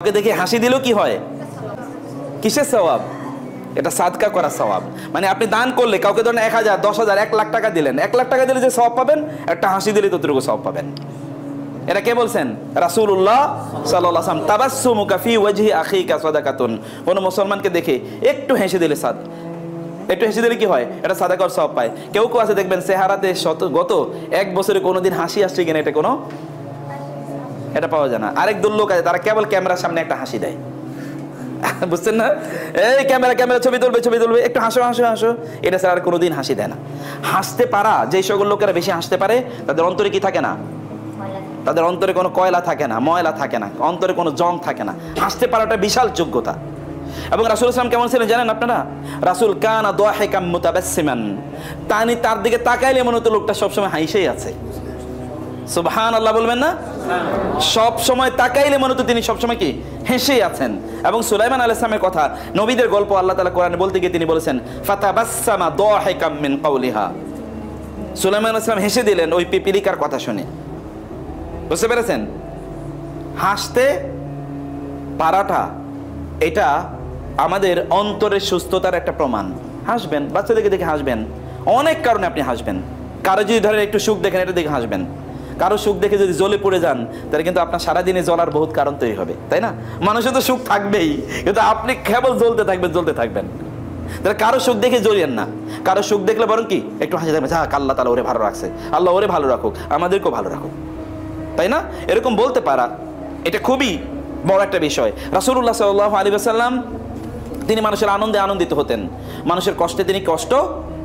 ওকে দেখে হাসি দিলেও কি হয়? কিসের সওয়াব? এটা সাদকা করা সওয়াব। মানে আপনি দান করলে কাউকে ধরেন 1000, 10,000, 1 লাখ টাকা দিলেন, 1 লাখ টাকা দিলে যে সওয়াব পাবেন, একটা হাসি দিলে ততটুকু সওয়াব পাবেন। এটা কে বলছেন? রাসূলুল্লাহ সাল্লাল্লাহু আলাইহি ওয়াসাল্লাম। তাবাসসুমুকা ফি ওয়াজহি আখিকা সাদাকাতুন। কোন মুসলমানকে দেখে একটু হেসে দিলে একটু হেসে দিলে কি হয়? এটা সাদাকার সওয়াব পায়। কেউ কেউ আছে দেখবেন চেহারাতে গত 1 বছরে কোনোদিন হাসি আসছে কিনা এটা পাওয়া যায় না। আরেক দল লোক আছে তারা কেবল ক্যামেরার সামনে একটা হাসি দেয়, বুঝছেন না? এই ক্যামেরা ছবি তুলবে, একটু হাসো হাসো হাসো, এটা ছাড়া আর কোনোদিন হাসি দেয় না। হাসতে পারা, যে সকল লোকেরা বেশি হাসতে পারে তাদের অন্তরে কি থাকে না? তাদের অন্তরে কোনো কয়লা থাকে না, ময়লা থাকে না, অন্তরে কোনো জং থাকে না। হাসতে পারাটা বিশাল যোগ্যতা। এবং রাসূল সাল্লাল্লাহু আলাইহি ওয়াসাল্লাম কেমন ছিলেন জানেন আপনারা? রাসূল কানা দাহিকাম মুতাবাসসিমান। তার দিকে তাকাইলে মনে হতো লোকটা সবসময় হাসিই আছে। সুবহানাল্লাহ বলবেন না? সব সময় তাকাইলে মনে হতো তিনি সবসময় কি হেসেই আছেন। এবং সুলাইমান আলাইহিস সালামের কথা, নবীদের গল্প আল্লাহ তাআলা কোরআনে বলতে গিয়ে তিনি বলেছেন ফাতাবাসসামা দাহিকাম মিন কাওলিহা। সুলাইমান আলাইহিস সালাম হেসে দিলেন ওই পিপীলিকার কথা শুনে। বুঝতে পেরেছেন? হাসতে পারাটা এটা আমাদের অন্তরের সুস্থতার একটা প্রমাণ। হাসবেন, বাচ্চাদেরকে দেখে হাসবেন, অনেক কারণে আপনি হাসবেন। কারো যদি ধরেন একটু সুখ দেখেন, এটা দেখে হাসবেন। কারো সুখ দেখে যদি জ্বলে পড়ে যান, তাহলে কিন্তু আপনার সারাদিনে জ্বলার বহুত কারণ তৈরি হবে, তাই না? মানুষের তো সুখ থাকবেই, কিন্তু আপনি কেবল জ্বলতে থাকবেন। তাহলে কারো সুখ দেখে জ্বলিয়েন না। কারো সুখ দেখলে বরং কি একটু হাসি থাকবে, যাক আল্লাহ তাআলা ওরে ভালো রাখছে, আল্লাহ ওরে ভালো রাখুক, আমাদেরকেও ভালো রাখুক, তাই না? এরকম বলতে পারা এটা খুবই বড় একটা বিষয়। রাসূলুল্লাহ সাল্লাল্লাহু আলাইহি ওয়াসাল্লাম তিনি মানুষের আনন্দে আনন্দিত হতেন, মানুষের কষ্টে তিনি কষ্ট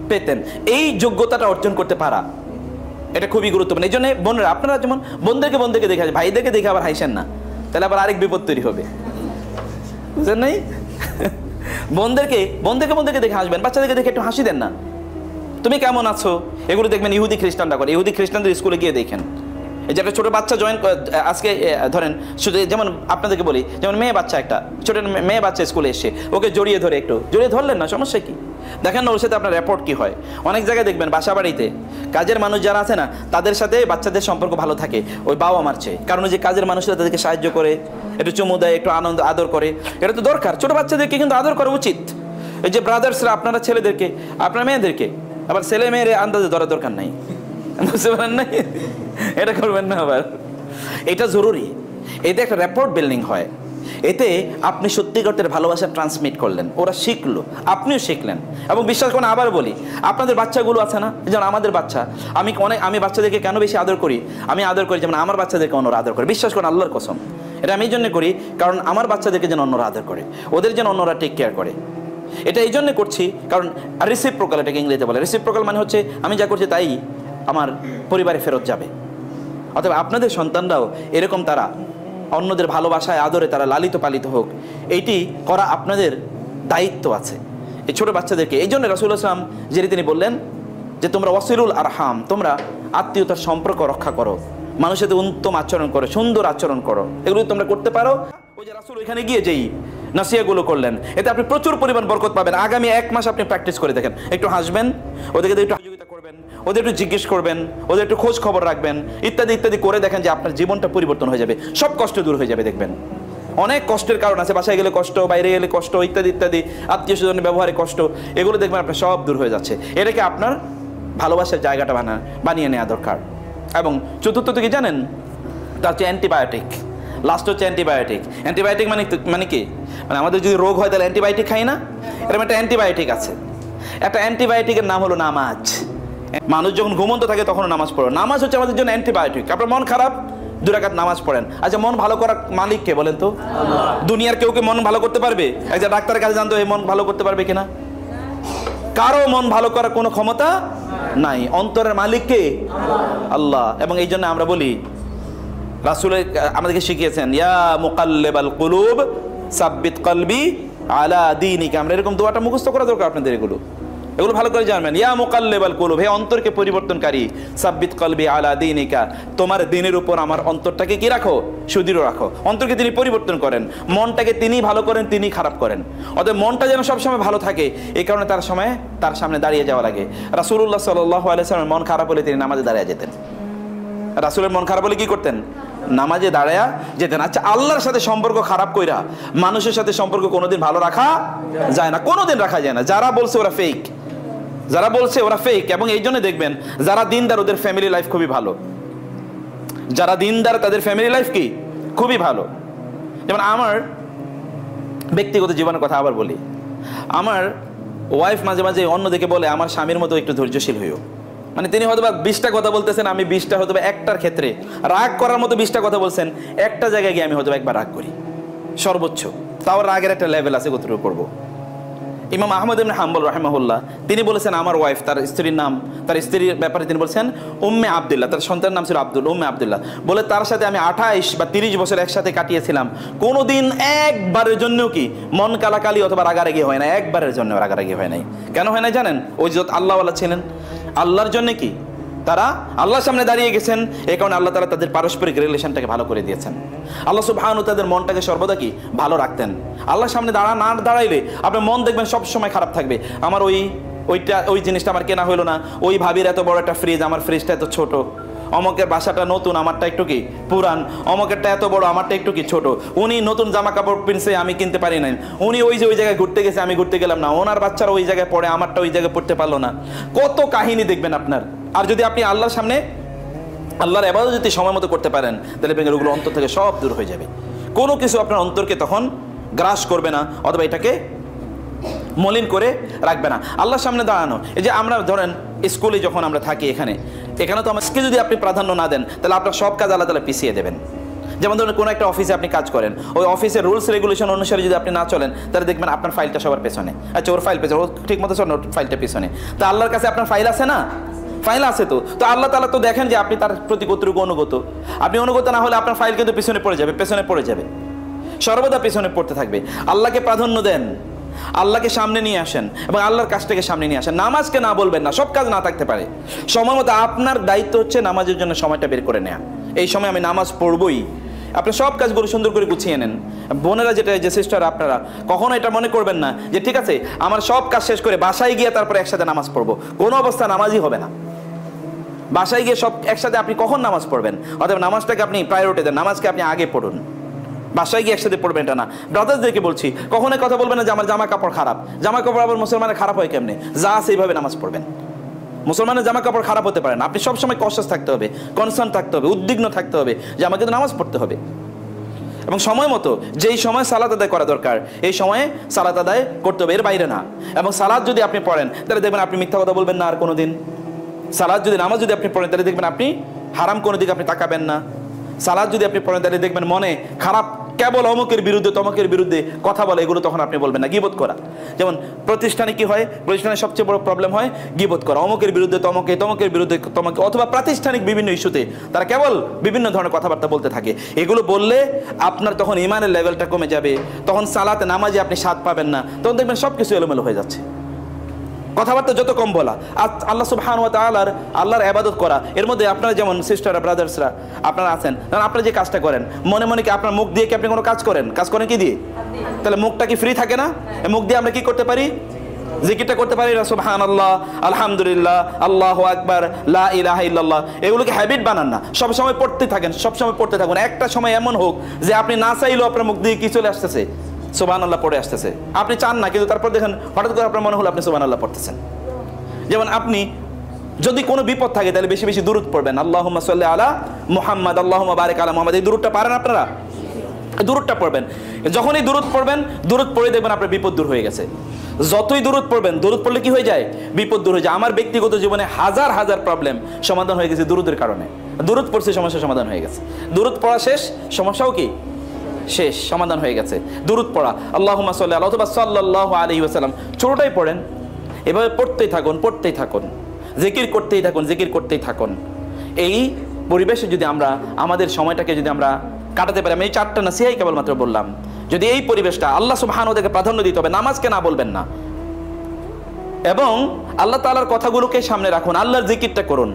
পেতেন। এই যোগ্যতাটা অর্জন করতে পারা এটা খুবই গুরুত্বপূর্ণ। এই জন্য বোনেরা, আপনারা যেমন বোনদেরকে দেখে হাসেন, ভাইদেরকে দেখে আবার হাসেন না, তাহলে আবার আরেক বিপদ তৈরি হবে, বুঝলেন নাই? বোনদেরকে দেখে হাসবেন, বাচ্চাদেরকে দেখে একটু হাসি দেন না। তুমি কেমন আছো? এগুলো দেখবেন ইহুদি খ্রিস্টানরা করে। ইহুদি খ্রিস্টানদের স্কুলে গিয়ে দেখেন, এই যে একটা ছোটো বাচ্চা আজকে ধরেন শুধু যেমন আপনাদেরকে বলি, যেমন ছোট মেয়ে বাচ্চা স্কুলে এসে ওকে জড়িয়ে ধরলেন না, সমস্যা কি? দেখেন না ওর সাথে আপনার রেপোর্ট কি হয়। অনেক জায়গায় দেখবেন বাসা বাড়িতে কাজের মানুষ যারা আছে না, তাদের সাথে বাচ্চাদের সম্পর্ক ভালো থাকে ওই বাবা মার চেয়ে। কারণ যে কাজের মানুষরা তাদেরকে সাহায্য করে, একটু চুমু দেয়, একটু আদর করে, এটা তো দরকার। ছোটো বাচ্চাদেরকে কিন্তু আদর করা উচিত। এই যে ব্রাদার্সরা আপনারা ছেলেদেরকে, আপনার মেয়েদেরকে, আবার ছেলে মেয়ের আন্দাজে ধরার দরকার নাই, বুঝতে পারেন না? এটা করবেন না আবার, এটা জরুরি। এতে একটা রেপোর্ট বিল্ডিং হয়, এতে আপনি সত্যিকারের ভালোবাসা ট্রান্সমিট করলেন, ওরা শিখলো, আপনিও শিখলেন। এবং বিশ্বাস করুন, আবার বলি, আপনাদের বাচ্চাগুলো আছে না, যেমন আমাদের বাচ্চা, আমি বাচ্চাদেরকে কেন বেশি আদর করি? আমি আদর করি যেমন আমার বাচ্চাদেরকে অন্যরা আদর করে। বিশ্বাস করুন, আল্লাহর কসম, এটা আমি এই জন্য করি কারণ আমার বাচ্চাদেরকে যেন অন্যরা আদর করে, ওদের যেন অন্যরা টেক কেয়ার করে। এটা এই জন্য করছি কারণ রিসিপ্রোকাল, এটাকে ইংরেজিতে বলে। রিসিপ্রোকাল মানে হচ্ছে আমি যা করছি তাই আমার পরিবারে ফেরত যাবে। অথবা আপনাদের সন্তানরাও এরকম তারা অন্যদের ভালোবাসায় আদরে তারা লালিত পালিত হোক, এইটি করা আপনাদের দায়িত্ব আছে এই ছোটো বাচ্চাদেরকে। এই জন্য রাসূলুল্লাহ সাল্লাল্লাহু আলাইহি ওয়াসাল্লাম যে তিনি বললেন যে তোমরা ওয়াসিলুল আরহাম, তোমরা আত্মীয়তার সম্পর্ক রক্ষা করো, মানুষের সাথে উত্তম আচরণ করো, সুন্দর আচরণ করো, এগুলো তোমরা করতে পারো। ওই যে রাসূল ওইখানে গিয়ে যেই নাসিহাগুলো করলেন, এতে আপনি প্রচুর পরিমাণ বরকত পাবেন। আগামী 1 মাস আপনি প্র্যাকটিস করে দেখেন, একটু হাসবেন, ওদেরকে একটু সহযোগিতা করবেন, ওদের একটু জিজ্ঞেস করবেন, ওদের একটু খোঁজ খবর রাখবেন, ইত্যাদি করে দেখেন যে আপনার জীবনটা পরিবর্তন হয়ে যাবে, সব কষ্ট দূর হয়ে যাবে। দেখবেন অনেক কষ্টের কারণ আছে, বাসায় গেলে কষ্ট, বাইরে গেলে কষ্ট, ইত্যাদি আত্মীয় স্বজনের ব্যবহারে কষ্ট, এগুলো দেখবেন আপনার সব দূর হয়ে যাচ্ছে। এটাকে আপনার ভালোবাসার জায়গাটা বানিয়ে নেওয়া দরকার। এবং চতুর্থ কি জানেন? তার হচ্ছে অ্যান্টিবায়োটিক। লাস্ট হচ্ছে অ্যান্টিবায়োটিক মানে কি? মানে আমাদের যদি রোগ হয় তাহলে অ্যান্টিবায়োটিক খাই না? এরকম একটা অ্যান্টিবায়োটিক আছে। একটা অ্যান্টিবায়োটিকের নাম হলো নামাজ। মানুষ যখন ঘুমন্ত থাকে তখনও নামাজ পড়ো। নামাজ হচ্ছে আমাদের জন্য অ্যান্টিবায়োটিক। আপনার মন খারাপ, 2 রাকাত নামাজ পড়েন। আচ্ছা, মন ভালো করার মালিক কে বলেন তো? দুনিয়ার কেউ মন ভালো করতে পারবে? একজন ডাক্তারের কাছে জানতো এই মন ভালো করতে পারবে কিনা? কারো মন ভালো করার কোনো ক্ষমতা নাই। অন্তরের মালিক কে? আল্লাহ। এবং এই জন্য আমরা বলি, রাসূল আমাদেরকে শিখিয়েছেন ইয়া মুকাল্লিবাল কুলুব সাব্বিত কলবি আলা দীনিকা। আমরা এরকম দোয়াটা মুখস্থ করা দরকার আপনাদের। এগুলো ভালো করে জানবেন। ইয়া মুকাল্লিবাল কুলুব, হে অন্তরকে পরিবর্তনকারী, সাব্বিত কলবি আলা দীনিকা, তোমার দ্বীনের উপর আমার অন্তরটাকে কি রাখো? সুদৃঢ় রাখো। অন্তরকে তিনি পরিবর্তন করেন, মনটাকে তিনি ভালো করেন, তিনি খারাপ করেন। অতএব মনটা যেন সবসময় ভালো থাকে, এই কারণে তার সামনে দাঁড়িয়ে যাওয়া লাগে। রাসূলুল্লাহ সাল্লাল্লাহু আলাইহি ওয়াসাল্লাম মন খারাপ হলে তিনি নামাজে দাঁড়িয়ে যেতেন। রাসূলের মন খারাপ হলে কি করতেন? নামাজে দাঁড়ায়া যেতেন। আচ্ছা, আল্লাহর সাথে সম্পর্ক খারাপ কইরা মানুষের সাথে সম্পর্ক কোনোদিন ভালো রাখা যায় না, কোনোদিন রাখা যায় না। যারা বলছে ওরা ফেক, যারা বলছে ওরা ফেক। এবং এই জন্য দেখবেন যারা দিনদার ওদের ফ্যামিলি লাইফ খুবই ভালো, যারা দিনদার তাদের ফ্যামিলি লাইফ কি খুবই ভালো। যেমন আমার ব্যক্তিগত জীবনের কথা আবার বলি, আমার ওয়াইফ মাঝে মাঝে অন্যদিকে বলে আমার স্বামীর মতো একটু ধৈর্যশীল হইও। মানে তিনি হয়তো বা 20টা কথা বলতেছেন, আমি 20টা হয়তো বা একটার ক্ষেত্রে রাগ করার মতো 20টা কথা বলছেন, একটা জায়গায় গিয়ে আমি হয়তো একবার রাগ করি সর্বোচ্চ, তাও রাগের একটা লেভেল আছে কতটুকু করবো। ইমাম আহমদ ইবনে হাম্বল রাহিমাহুল্লাহ তিনি বলেছেন আমার ওয়াইফ, তার স্ত্রীর নাম, তার স্ত্রীর ব্যাপারে তিনি বলছেন উম্মে আব্দুল্লাহ, তার সন্তানের নাম ছিল আব্দুল, উম্মে আব্দুল্লাহ, বলে তার সাথে আমি 28 বা 30 বছর একসাথে কাটিয়েছিলাম, কোনোদিন একবারের জন্য কি মন কালাকালি অথবা রাগারাগি হয় না, একবারের জন্য রাগারাগি হয় নাই। কেন হয় নাই জানেন? ওই যে আল্লাহওয়ালা ছিলেন, আল্লাহর জন্য কি তারা আল্লাহর সামনে দাঁড়িয়ে গেছেন, এই কারণে আল্লাহ তাআলা তাদের পারস্পরিক রিলেশনটাকে ভালো করে দিয়েছেন। আল্লাহ সুবহানাহু তাদের মনটাকে সর্বদা কি ভালো রাখতেন। আল্লাহর সামনে না দাঁড়াইলে আপনার মন দেখবেন সব সময় খারাপ থাকবে। আমার ওই জিনিসটা আমার কেনা হলো না, ওই ভাবির এত বড় একটা ফ্রিজ, আমার ফ্রিজটা এত ছোট, অমকের বাসাটা নতুন, আমারটা একটু কি পুরান, অমকেরটা এত বড়, আমারটা একটু কি ছোট, উনি নতুন জামা কাপড় কিনছে আমি কিনতে পারি নাই, উনি ওই জায়গায় ঘুরতে গেছে আমি ঘুরতে গেলাম না, ওনার বাচ্চারা ওই জায়গায় পড়ে আমারটা ওই জায়গায় পড়তে পারলো না, কত কাহিনী দেখবেন আপনার। আর যদি আপনি আল্লাহর সামনে আল্লাহর ইবাদত যদি সময় মতো করতে পারেন, তাহলে ওগুলো অন্তর থেকে সব দূর হয়ে যাবে। কোনো কিছু আপনার অন্তরকে তখন গ্রাস করবে না অথবা এটাকে মলিন করে রাখবে না। আল্লাহর সামনে দাঁড়ানো, এই যে আমরা ধরেন স্কুলে যখন আমরা থাকি, এখানে তো আমাকে যদি আপনি প্রাধান্য না দেন, তাহলে আপনার সব কাজ আল্লাহ তাআলা পিছিয়ে দেবেন। যেমন ধরেন কোনো একটা অফিসে আপনি কাজ করেন, ওই অফিসের রুলস রেগুলেশন অনুসারে যদি আপনি না চলেন, তাহলে দেখবেন আপনার ফাইলটা সবার পেছনে, আচ্ছা ওর ফাইল পেছনে, ও ঠিক মতো চলেন, ওর ফাইলটা পেছনে। তা আল্লাহর কাছে আপনার ফাইল আছে না? ফাইল আছে। তো আল্লাহ তাআলা তো দেখেন যে আপনি তার প্রতি কতটুকু অনুগত। আপনি অনুগত না হলে আপনার ফাইল কিন্তু পেছনে পড়ে যাবে, সর্বদা পেছনে পড়তে থাকবে। আল্লাহকে প্রাধান্য দেন, আল্লাহকে সামনে নিয়ে আসেন এবং আল্লাহর কাজটাকে সামনে নিয়ে আসেন। নামাজকে না বলবেন না, সব কাজ না থাকতে পারে, সময় মতো আপনার দায়িত্ব হচ্ছে নামাজের জন্য সময়টা বের করে নেওয়া। এই সময় আমি নামাজ পড়বই, আপনি সব কাজগুলো সুন্দর করে গুছিয়ে নেন। বোনেরা যে সিস্টার, আপনারা কখনো এটা মনে করবেন না যে ঠিক আছে আমার সব কাজ শেষ করে বাসায় গিয়ে তারপরে একসাথে নামাজ পড়বো, কোনো অবস্থা নামাজই হবে না। বাসায় গিয়ে সব একসাথে আপনি কখন নামাজ পড়বেন? অথবা নামাজটাকে আপনি প্রায়োরিটি দেন, নামাজকে আপনি আগে পড়ুন, বাসায় গিয়ে একসাথে পড়বেন এটা না। ব্রাদার্সদেরকে বলছি, কখনোই কথা বলবেন না যে আমার জামা কাপড় খারাপ। জামা কাপড় আবার মুসলমানের খারাপ হয় কেমনে? যা আছে এইভাবে নামাজ পড়বেন। মুসলমানের জামা কাপড় খারাপ হতে পারে না। আপনি সবসময় কনসাস থাকতে হবে, কনসার্ন থাকতে হবে, উদ্বিগ্ন থাকতে হবে যে আমাকে তো নামাজ পড়তে হবে। এবং সময় মতো যেই সময় সালাত আদায় করা দরকার এই সময়ে সালাত আদায় করতে হবে, এর বাইরে না। এবং সালাত যদি আপনি পড়েন তাহলে দেখবেন আপনি মিথ্যা কথা বলবেন না আর কোনোদিন। সালাত যদি নামাজ যদি আপনি পড়েন তাহলে দেখবেন আপনি হারাম কোনো দিকে আপনি তাকাবেন না। সালাত যদি আপনি পড়েন তাহলে দেখবেন মনে খারাপ কেবল অমুকের বিরুদ্ধে তমকের বিরুদ্ধে কথা বলে, এগুলো তখন আপনি বলবেন না। গীবত করা, যেমন প্রতিষ্ঠানে কি হয়, প্রতিষ্ঠানে সবচেয়ে বড় প্রবলেম হয় গীবত করা, অমুকের বিরুদ্ধে তমকে, তমকের বিরুদ্ধে তমকে, অথবা প্রাতিষ্ঠানিক বিভিন্ন ইস্যুতে তারা কেবল বিভিন্ন ধরনের কথাবার্তা বলতে থাকে। এগুলো বললে আপনার তখন ইমানের লেভেলটা কমে যাবে, তখন সালাতে নামাজে আপনি স্বাদ পাবেন না, তখন দেখবেন সব কিছু এলোমেলো হয়ে যাচ্ছে। কথাবার্তা যত কম বলা, আল্লাহ সুবহানাহু ওয়া তাআলার আল্লাহর ইবাদত করা, এর মধ্যে আপনারা যেমন সিস্টাররা ব্রাদার্সরা আপনারা আছেন, কারণ আপনারা যে কাজটা করেন মনে মনে কি আপনার মুখ দিয়ে কি আপনি কোনো কাজ করেন কি দিয়ে? তাহলে মুখটা কি ফ্রি থাকে না? মুখ দিয়ে আমরা কি করতে পারি? জিকিরটা করতে পারি না? সুবহানাল্লাহ, আলহামদুলিল্লাহ, আল্লাহু আকবার, লা ইলাহা ইল্লাল্লাহ, এগুলোকে হ্যাবিট বানান না, সবসময় পড়তে থাকেন, সবসময় পড়তে থাকুন। একটা সময় এমন হোক যে আপনি না চাইলেও আপনার মুখ দিয়ে কি চলে আসতেছে, সুবহানাল্লাহ পড়ে আসতেছে। আপনি চান না, কিন্তু তারপর দেখেন হঠাৎ করে আপনার মনে হলো আপনি সুবহানাল্লাহ পড়তেছেন। যেমন আপনি যদি কোনো বিপদ থাকে তাহলে বেশি বেশি দুরূদ পড়বেন, আল্লাহুম্মা সাল্লি আলা মুহাম্মাদ, আল্লাহুম্মা বারিক আলা মুহাম্মাদ। এই দুরূদটা পারেন আপনারা? দুরূদটা পড়বেন। যখনই দুরূদ পড়বেন, দুরূদ পড়ে দেখবেন আপনার বিপদ দূর হয়ে গেছে। যতই দুরূদ পড়বেন, দুরূদ পড়লে কি হয়ে যায়? বিপদ দূর হয়ে যায়। আমার ব্যক্তিগত জীবনে হাজার হাজার প্রবলেম সমাধান হয়ে গেছে দুরূদের কারণে। দুরূদ পড়ছে, সমস্যা সমাধান হয়ে গেছে। দুরূদ পড়া শেষ, সমস্যাও কি শেষ, সমাধান হয়ে গেছে। দুরূদ পড়া, আল্লাহুম্মা সাল্লি আলা অথবা সাল্লাল্লাহু আলাইহি ওয়াসাল্লাম, ছোটটাই পড়েন, এভাবে পড়তেই থাকুন, জিকির করতেই থাকুন। এই পরিবেশে যদি আমরা আমাদের সময়টাকে যদি আমরা কাটাতে পারি, আমি এই 4টা নসিহাই কেবলমাত্র বললাম, যদি এই পরিবেশটা আল্লাহ সুবহানাহু ওয়া তাআলাকে প্রাধান্য দিতে হবে, নামাজকে না বলবেন না, এবং আল্লাহ তাআলার কথাগুলোকে সামনে রাখুন, আল্লাহর জিকিরটা করুন,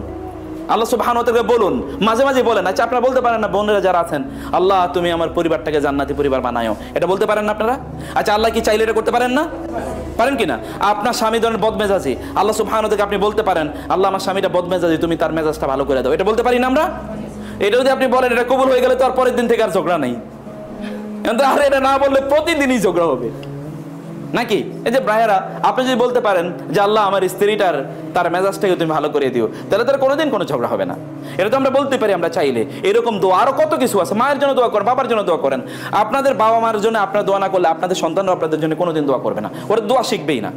আল্লাহ সুবহানাহু ওয়া তাআলা বলুন, মাঝে মাঝে বলেন। আচ্ছা আপনারা বলতে পারেন না, বোনেরা যারা আছেন, আল্লাহ তুমি আমার পরিবারটাকে জান্নাতি পরিবার বানায়ো, এটা বলতে পারেন না আপনারা? আচ্ছা আল্লাহ কি চাইলে এটা করতে পারেন না? পারেন কি না? আপনার স্বামী ধরেন বদমেজাজি, আল্লাহ সুবহানাহু ওয়া তাআলা আপনি বলতে পারেন, আল্লাহ আমার স্বামীটা বদমেজাজি, তুমি তার মেজাজটা ভালো করে দাও, এটা বলতে পারি না আমরা? এটা যদি আপনি বলেন এটা কবুল হয়ে গেলে তো আর পরের দিন থেকে আর ঝগড়া নেই, কিন্তু আর এটা না বললে প্রতিদিনই ঝগড়া হবে নাকি? এই যে ভাইয়েরা, আপনি যদি বলতে পারেন যে আল্লাহ আমার স্ত্রীটার তার মেজাজটাকে তুমি ভালো করে দিও, তাহলে তার কোনোদিন কোনো ঝগড়া হবে না। এটা তো আমরা বলতে পারি আমরা চাইলে। এরকম দোয়া আরো কত কিছু আছে। মায়ের জন্য দোয়া করেন, বাবার জন্য দোয়া করেন। আপনাদের বাবা মার জন্য আপনার দোয়া না করলে আপনাদের সন্তানরা আপনাদের জন্য কোনোদিন দোয়া করবে না, ওরা দোয়া শিখবেই না।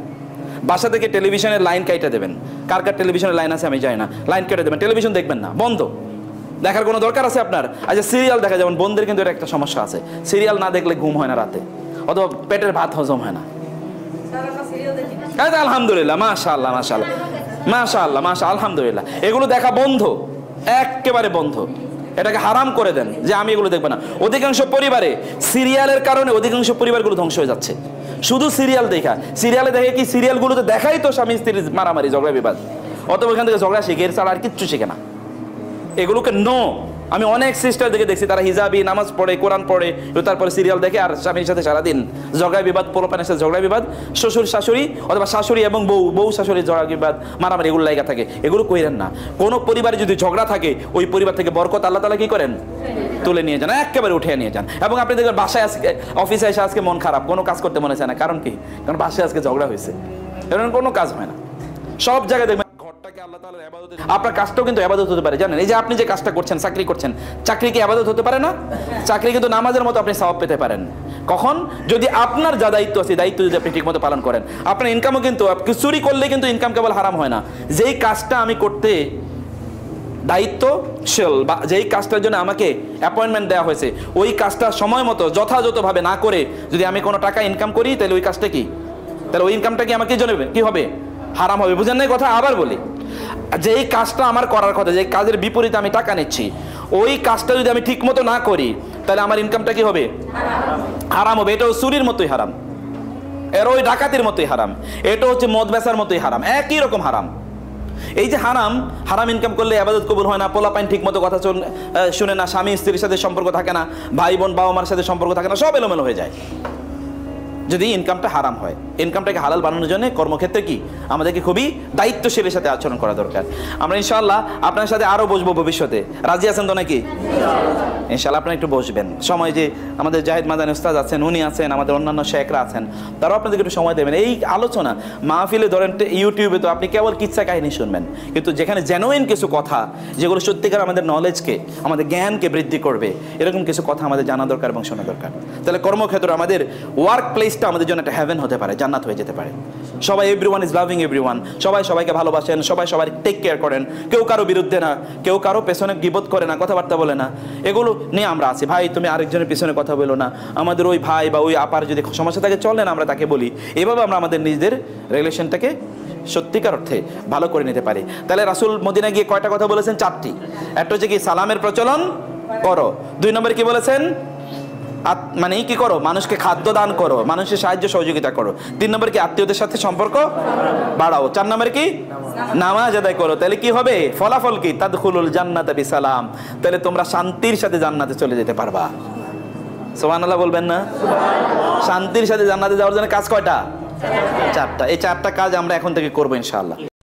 বাসা থেকে টেলিভিশনের লাইন কেটে দেবেন, কার কার টেলিভিশনের লাইন আছে আমি জানি না, লাইন কেটে দেবেন, টেলিভিশন দেখবেন না, বন্ধ। দেখার কোনো দরকার আছে আপনার? আচ্ছা সিরিয়াল দেখা, যেমন বোনদের কিন্তু এটা একটা সমস্যা আছে, সিরিয়াল না দেখলে ঘুম হয় না রাতে, অথবা পেটের ভাত হজম হয় না। আলহামদুলিল্লাহ, মাশাআল্লাহ মাশাআল্লাহ মাশাআল্লাহ মাশাআল্লাহ, আলহামদুলিল্লাহ। এগুলো দেখা বন্ধ, একেবারে বন্ধ। এটাকে হারাম করে দেন যে আমি এগুলো দেখবো না। অধিকাংশ পরিবারে সিরিয়ালের কারণে অধিকাংশ পরিবারগুলো ধ্বংস হয়ে যাচ্ছে, শুধু সিরিয়াল দেখা। সিরিয়ালে দেখে কি, সিরিয়ালগুলোতে দেখাই তো স্বামী স্ত্রীর মারামারি, ঝগড়া বিবাদ, অথবা এখান থেকে ঝগড়া শিখে, এর ছাড়া আর কিচ্ছু শিখে না। এগুলোকে নো। আমি অনেক সিস্টার দেখে দেখছি, তারা হিজাবি, নামাজ পড়ে, কোরআন পড়ে, তারপরে সিরিয়াল দেখে, আর স্বামীর সাথে সারাদিন ঝগড়া বিবাদ, পোলাপানের সাথে ঝগড়া বিবাদ, শ্বশুর শাশুড়ি অথবা শাশুড়ি এবং বউ শাশুড়ির ঝগড়া বিবাদ, মারামারি, এগুলো লাগা থাকে। এগুলো কইরেন না। কোনো পরিবারে যদি ঝগড়া থাকে, ওই পরিবার থেকে বরকত আল্লাহ তাআলা কি করেন? তুলে নিয়ে যান, একেবারে উঠিয়ে নিয়ে যান। এবং আপনি দেখবেন বাসায় আজকে, অফিসে এসে আজকে মন খারাপ, কোনো কাজ করতে মনে চায় না। কারণ কি? কারণ বাসায় আজকে ঝগড়া হয়েছে, এরকম কোনো কাজ হয় না। সব জায়গায় দেখবেন আপনার কাজটাও কিন্তু ইবাদত হতে পারে, জানেন? এই যে আপনি যে কাজটা করছেন, চাকরি করছেন, চাকরি কি ইবাদত হতে পারে না? চাকরি কিন্তু নামাজের মতো আপনি সওয়াব পেতে পারেন। কখন? যদি আপনার যা দায়িত্ব আছে, দায়িত্ব যদি আপনি ঠিকমতো পালন করেন। আপনার ইনকামও কিন্তু, চুরি করলে কিন্তু ইনকাম কেবল হারাম হয় না। যেই কাজটা আমি করতে দায়িত্বশীল, বা যেই কাজটার জন্য আমাকে অ্যাপয়েন্টমেন্ট দেওয়া হয়েছে, ওই কাজটা সময় মতো যথাযথভাবে না করে যদি আমি কোনো টাকা ইনকাম করি, তাহলে ওই কাজটা কি, তাহলে ওই ইনকামটা কি আমাকে জন্য কি হবে? হারাম হবে। বুঝেন না কথা? আবার বলি, যেই কাজটা আমার করার কথা, যে কাজের বিপরীতে আমি টাকা নিচ্ছি, ওই কাজটা যদি আমি ঠিক মতো না করি, তাহলে আমার ইনকামটা কি হবে? হারাম হবে। এটাও চুরির মতোই হারাম, এর ওই ডাকাতির মতোই হারাম, এটা হচ্ছে মদ বেচার মতোই হারাম, একই রকম হারাম। এই যে হারাম, হারাম ইনকাম করলে ইবাদত কবুল হয় না, পোলাপাইন ঠিক মতো কথা শুনে না, স্বামী স্ত্রীর সাথে সম্পর্ক থাকে না, ভাই বোন বাবা মার সাথে সম্পর্ক থাকে না, সব এলোমেলো হয়ে যায় যদি ইনকামটা হারাম হয়। ইনকামটাকে হালাল বানানোর জন্য কর্মক্ষেত্রে কি আমাদেরকে খুবই দায়িত্বশীলের সাথে আচরণ করা দরকার। আমরা ইনশাআল্লাহ আপনার সাথে আরও বসবো ভবিষ্যতে, রাজি আছেন তো নাকি? ইনশাআল্লাহ আপনারা একটু বসবেন। সময় যে আমাদের জাহিদ মাদানী উস্তাদ আছেন, উনি আছেন, আমাদের অন্যান্য শেখরা আছেন, তারাও আপনাদেরকে একটু সময় দেবেন। এই আলোচনা মাহফিলে ধরেন ইউটিউবে তো আপনি কেবল কিচ্ছা কাহিনী শুনবেন, কিন্তু যেখানে জেনুইন কিছু কথা, যেগুলো সত্যিকার আমাদের নলেজকে, আমাদের জ্ঞানকে বৃদ্ধি করবে, এরকম কিছু কথা আমাদের জানা দরকার এবং শোনা দরকার। তাহলে কর্মক্ষেত্র, আমাদের ওয়ার্ক প্লেসটা আমাদের জন্য একটা হেভেন হতে পারে, জান্নাত হয়ে যেতে পারে। সবাই, এভরিওয়ান ইজ লাভিং এভরিওয়ান, সবাই সবাইকে ভালোবাসেন, সবাই সবাই টেক কেয়ার করেন, কেউ কারো বিরুদ্ধে না, কেউ কারো পেছনে গীবত করে না, কথাবার্তা বলে না। এগুলো নিয়ে আমরা আছি। ভাই তুমি আরেকজনের পিছনে কথা বলো না, আমাদের ওই ভাই বা ওই আপার যদি সমস্যা থাকে চলেন আমরা তাকে বলি। এভাবে আমরা আমাদের নিজেদের রিলেশনটাকে সত্যিকার অর্থে ভালো করে নিতে পারি। তাহলে রাসূল মদিনা গিয়ে কয়টা কথা বলেছেন? 4টি। একটা হচ্ছে কি, সালামের প্রচলন করো। 2 নম্বরে কি বলেছেন? মানে কি করো? মানুষকে খাদ্য দান করো, মানুষের সাহায্য সহযোগিতা করো। 3 নম্বর কি, আত্মীয়দের সাথে সম্পর্ক বাড়াও। 4 নম্বর কি, নামাজ আদায় করো। তাহলে কি হবে? ফলাফল কি? তাদখুলুল জান্নাতা বিসালাম। তাহলে তোমরা শান্তির সাথে জান্নাতে চলে যেতে পারবা। সুবহানাল্লাহ বলবেন না? শান্তির সাথে জান্নাতে যাওয়ার জন্য কাজ কয়টা? 4টা। এই 4টা কাজ আমরা এখন থেকে করবো ইনশাআল্লাহ।